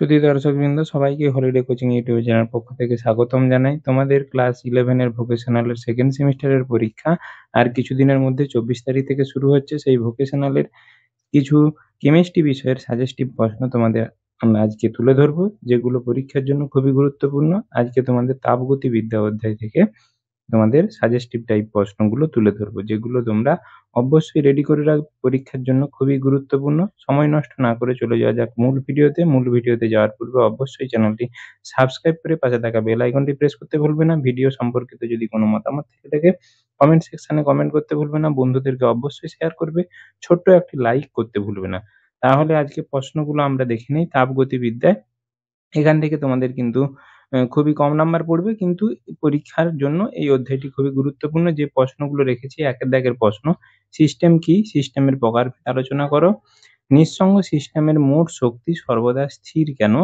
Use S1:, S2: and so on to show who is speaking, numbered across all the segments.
S1: সুধী দর্শকবৃন্দ, সবাইকে holiday coaching YouTube channel পক্ষ থেকে স্বাগতম জানাই। তোমাদের ক্লাস 11 এর ভোকেশনালের সেকেন্ড সেমিস্টারের পরীক্ষা আর কিছুদিনের মধ্যে 24 তারিখ থেকে শুরু হচ্ছে। সেই ভোকেশনালের কিছু কেমিস্ট্রি বিষয়ের সাজেস্টিভ প্রশ্ন তোমাদের আমরা আজকে তুলে ধরবো, যেগুলো পরীক্ষার জন্য খুবই গুরুত্বপূর্ণ। আজকে তোমাদের তাপগতিবিদ্যা অধ্যায় থেকে তোমাদের সাজেস্টিভ টাইপ প্রশ্নগুলো তুলে ধরবো, যেগুলো তোমরা অবশ্যই রেডি করে রাখবে, পরীক্ষার জন্য খুবই গুরুত্বপূর্ণ। সময় নষ্ট না করে চলে যাওয়া যাক মূল ভিডিওতে যাওয়ার পূর্বে অবশ্যই চ্যানেলটি সাবস্ক্রাইব করে পাশে থাকা বেল আইকনটি প্রেস করতে ভুলবে না। ভিডিও সম্পর্কিত যদি কোনো মতামত থেকে থাকে কমেন্ট সেকশনে কমেন্ট করতে ভুলবে না। বন্ধুদেরকে অবশ্যই শেয়ার করবে, ছোট্ট একটি লাইক করতে ভুলবে না। তাহলে আজকে প্রশ্নগুলো আমরা দেখে নিই। তাপগতিবিদ্যায় এখান থেকে তোমাদের কিন্তু খুবই কম নাম্বার পড়বে, কিন্তু পরীক্ষার জন্য এই অধ্যায়টি খুবই গুরুত্বপূর্ণ। যে প্রশ্নগুলো রেখেছি, একের দাগের প্রশ্ন, সিস্টেম কি, সিস্টেমের প্রকারভেদ আলোচনা করো, নিঃসঙ্গ সিস্টেমের মোট শক্তি সর্বদা স্থির কেন,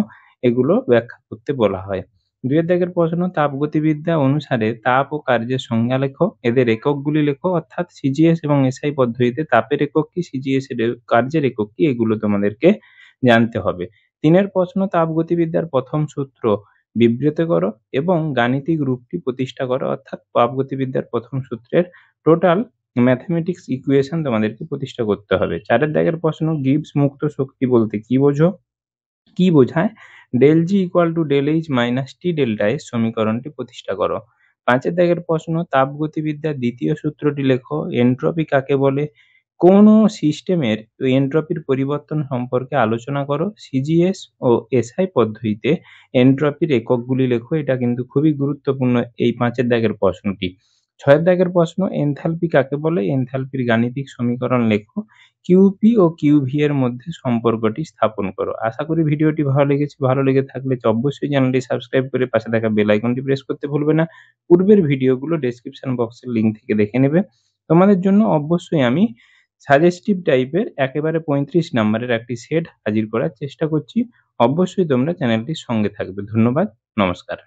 S1: এগুলো ব্যাখ্যা করতে বলা হয়। দুইয়ের দাগের প্রশ্ন, তাপগতিবিদ্যা অনুসারে তাপ ও কার্যের সংজ্ঞা লেখো, এদের এককগুলি লেখো, অর্থাৎ সিজিএস এবং এসআই পদ্ধতিতে তাপের একক কি, সিজিএস এর কার্যের একক কি, এগুলো তোমাদেরকে জানতে হবে। তিনের প্রশ্ন, তাপগতিবিদ্যার প্রথম সূত্র বিবৃত করো এবং গাণিতিক রূপটি প্রতিষ্ঠা করো, অর্থাৎ তাপগতিবিদ্যার প্রথম সূত্রের টোটাল ম্যাথমেটিক্স ইকুয়েশন তোমাদেরকে প্রতিষ্ঠা করতে হবে। চারের দাগের প্রশ্ন, গিবস মুক্ত শক্তি বলতে কি বোঝায়, del G equal to del H minus T delta S সমীকরণটি প্রতিষ্ঠা করো। পাঁচের দাগের প্রশ্ন, তাপগতিবিদ্যার দ্বিতীয় সূত্রটি লেখো, এন্ট্রপি কাকে বলে, কোন সিস্টেমের এন্ট্রপির পরিবর্তন সম্পর্কে আলোচনা করো, সিজিএস ও এসআই পদ্ধতিতে এন্ট্রপির এককগুলি লেখো। এটা কিন্তু খুবই গুরুত্বপূর্ণ এই পাঁচের দাগের প্রশ্নটি। ছয়ের দাগের প্রশ্ন, এনথালপি কাকে বলে, এনথালপির গাণিতিক সমীকরণ লেখো, কিউপি ও কিউভি এর মধ্যে সম্পর্কটি স্থাপন করো। আশা করি ভিডিওটি ভালো লেগে থাকলে অবশ্যই চ্যানেলটি সাবস্ক্রাইব করে পাশে থাকা বেল আইকনটি প্রেস করতে ভুলবে না। পূর্বের ভিডিওগুলো ডেসক্রিপশন বক্সের লিঙ্ক থেকে দেখে নেবে। তোমাদের জন্য অবশ্যই আমি সাজেস্টিভ টাইপের একেবারে 35 নাম্বারের একটি সেট হাজির করার চেষ্টা করছি। অবশ্যই তোমরা চ্যানেলটির সঙ্গে থাকবে। ধন্যবাদ, নমস্কার।